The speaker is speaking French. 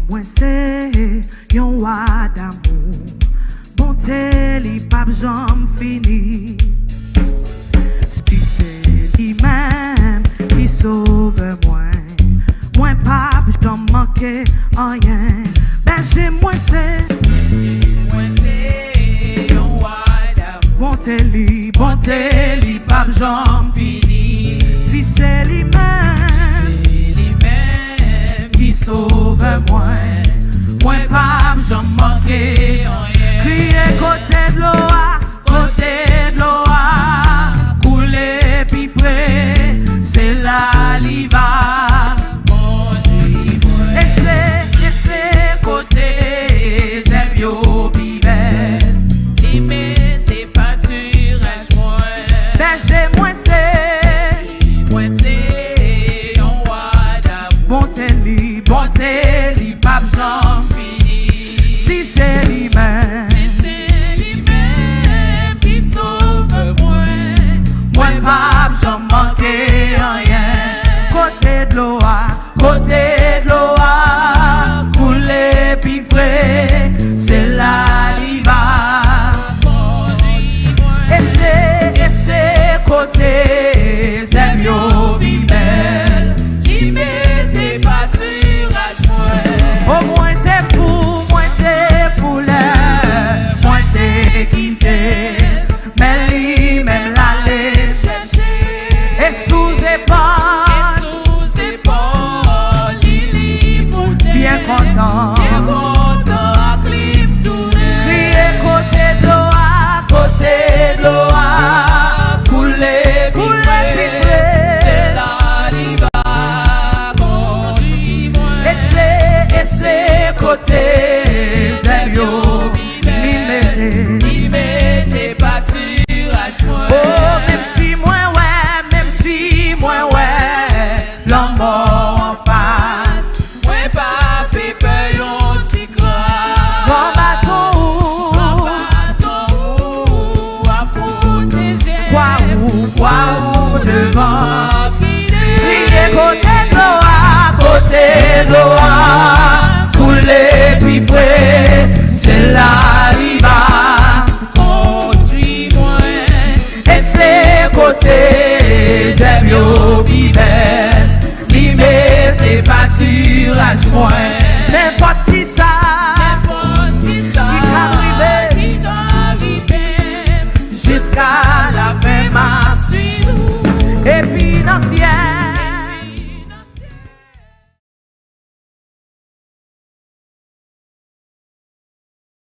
Moi c'est yon roi d'amour, bonté li pas jamais fini. Si c'est lui-même qui sauve moi pas jamais manquer rien. Berger moi c'est yon roi d'amour, bonté li pas jamais fini. Si c'est lui-même qui sauve moi pas j'en manquer rien. Crier côté de l'eau, couler puis frais, c'est là l'y va. Et c'est côté Zébio Bibel, il mettez pas sur moi. Berger moi c'est on roi d'amour, bonté li pas j'en fini. Si c'est lui-même qui sauve moi pas j'en manquer rien. Côté de l'eau, couler puis frais, c'est là l'y va. Et c'est côté Zébio Bibel, li mettez pas sur oh, moi t'es fou l'air, moi t'es quitté, mais lui même l'aller chercher. Et sous épaule, bien content, à clip tourné. Crier côté de l'eau, couler, c'est là l'y va. Et c'est côté Zébio, li mettez pas sur moi. Oh, même si moi ouais, l'homme en face, moi pas peur yon ti croix. Grand bateau à protéger, quoi ou devant. Crier côté de l'eau,